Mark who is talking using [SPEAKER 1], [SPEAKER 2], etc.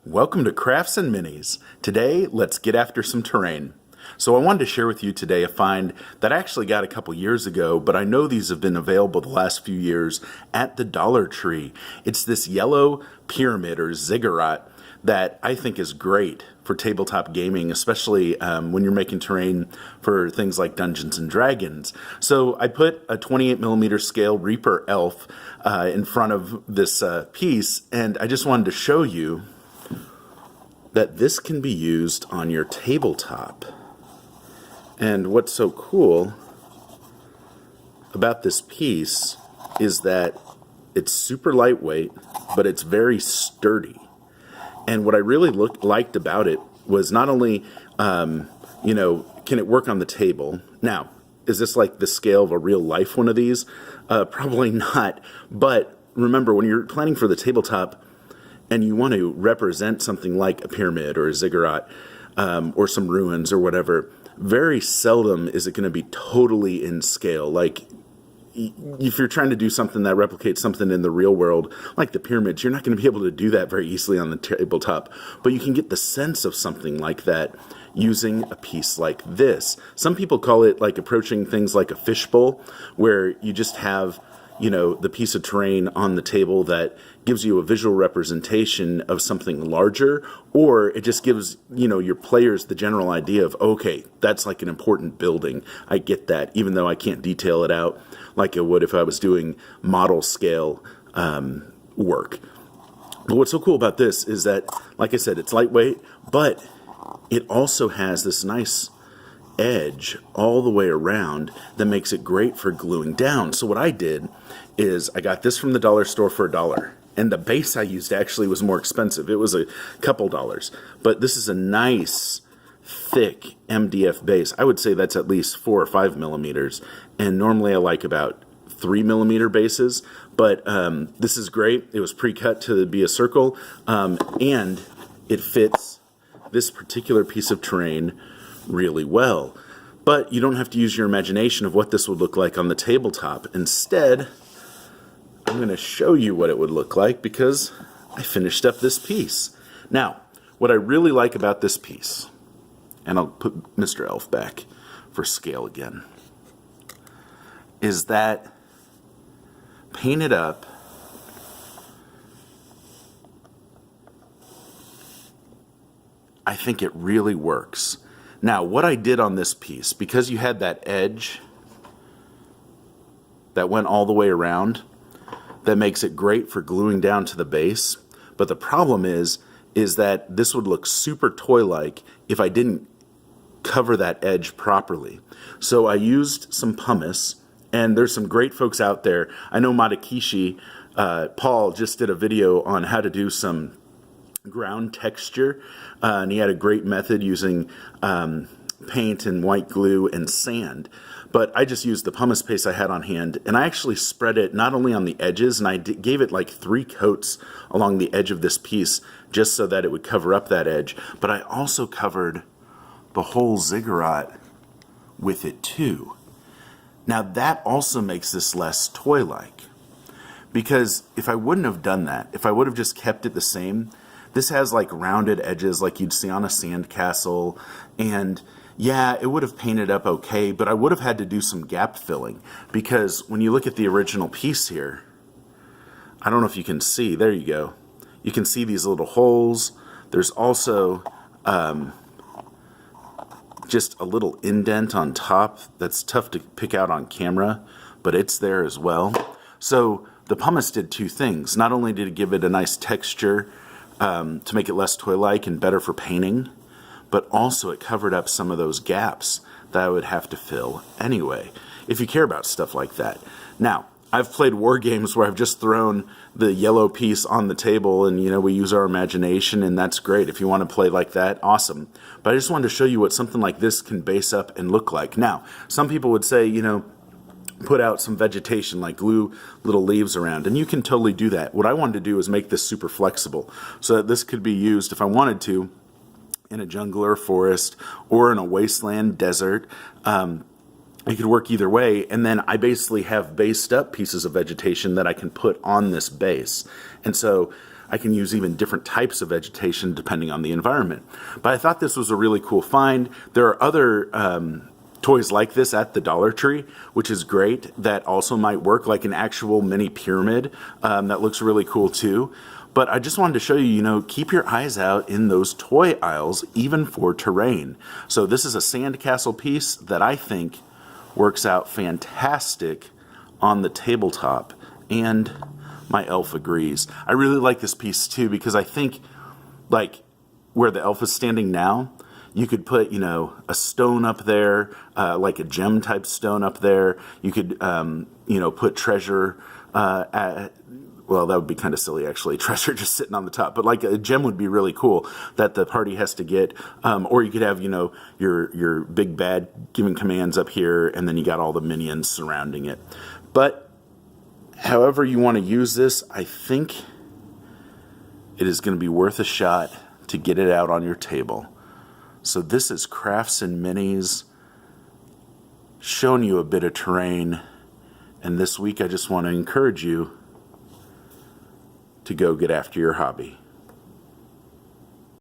[SPEAKER 1] Welcome to Crafts and Minis. Today, let's get after some terrain. So I wanted to share with you today a find that I actually got a couple years ago, but I know these have been available the last few years at the Dollar Tree. It's this yellow pyramid or ziggurat that I think is great for tabletop gaming, especially when you're making terrain for things like Dungeons and Dragons. So I put a 28mm scale Reaper elf in front of this piece, and I just wanted to show you that this can be used on your tabletop. And what's so cool about this piece is that it's super lightweight, but it's very sturdy. And what I really liked about it was not only, can it work on the table? Now, is this like the scale of a real life one of these? Probably not. But remember, when you're planning for the tabletop, and you want to represent something like a pyramid or a ziggurat or some ruins or whatever, very seldom is it going to be totally in scale. Like, if you're trying to do something that replicates something in the real world, like the pyramids, you're not going to be able to do that very easily on the tabletop. But you can get the sense of something like that using a piece like this. Some people call it like approaching things like a fishbowl, where you just have the piece of terrain on the table that gives you a visual representation of something larger, or it just gives, your players the general idea of, okay, that's like an important building. I get that, even though I can't detail it out like I would if I was doing model scale work. But what's so cool about this is that, like I said, it's lightweight, but it also has this nice edge all the way around that makes it great for gluing down. So what I did is I got this from the dollar store for $1, and the base I used actually was more expensive. It was a couple dollars, but this is a nice thick MDF base. I would say that's at least 4 or 5 millimeters, and normally I like about 3mm bases, but this is great. It was pre-cut to be a circle, and it fits this particular piece of terrain really well. But you don't have to use your imagination of what this would look like on the tabletop. Instead, I'm going to show you what it would look like because I finished up this piece. Now, what I really like about this piece, and I'll put Mr. Elf back for scale again, is that painted up, I think it really works. Now, what I did on this piece, because you had that edge that went all the way around, that makes it great for gluing down to the base. But the problem is that this would look super toy-like if I didn't cover that edge properly. So I used some pumice, and there's some great folks out there. I know Matakishi, Paul, just did a video on how to do some ground texture, and he had a great method using paint and white glue and sand. But I just used the pumice paste I had on hand, and I actually spread it not only on the edges, and I gave it like 3 coats along the edge of this piece just so that it would cover up that edge, but I also covered the whole ziggurat with it too. Now that also makes this less toy-like, because if I wouldn't have done that, if I would have just kept it the same, this has like rounded edges like you'd see on a sandcastle, and yeah, it would have painted up okay, but I would have had to do some gap filling, because when you look at the original piece here, I don't know if you can see, there you go. You can see these little holes. There's also just a little indent on top that's tough to pick out on camera, but it's there as well. So the pumice did 2 things. Not only did it give it a nice texture to make it less toy-like and better for painting, but also it covered up some of those gaps that I would have to fill anyway, if you care about stuff like that. Now, I've played war games where I've just thrown the yellow piece on the table and, we use our imagination, and that's great. If you want to play like that, awesome. But I just wanted to show you what something like this can base up and look like. Now, some people would say, put out some vegetation, like glue little leaves around, and you can totally do that. What I wanted to do is make this super flexible so that this could be used, if I wanted to, in a jungle or forest or in a wasteland desert. It could work either way, and then I basically have based up pieces of vegetation that I can put on this base. And so I can use even different types of vegetation depending on the environment. But I thought this was a really cool find. There are other toys like this at the Dollar Tree, which is great, that also might work, like an actual mini pyramid that looks really cool too. But I just wanted to show you, you know, keep your eyes out in those toy aisles, even for terrain. So this is a sandcastle piece that I think works out fantastic on the tabletop, and my elf agrees. I really like this piece too, because I think, like, where the elf is standing now, you could put, you know, a stone up there, like a gem type stone up there. You could, you know, put treasure well, that would be kind of silly, actually. Treasure just sitting on the top. But like a gem would be really cool that the party has to get. Or you could have, you know, your big bad giving commands up here, and then you got all the minions surrounding it. But however you want to use this, I think it is going to be worth a shot to get it out on your table. So this is Crafts and Minis, showing you a bit of terrain. And this week I just want to encourage you to go get after your hobby.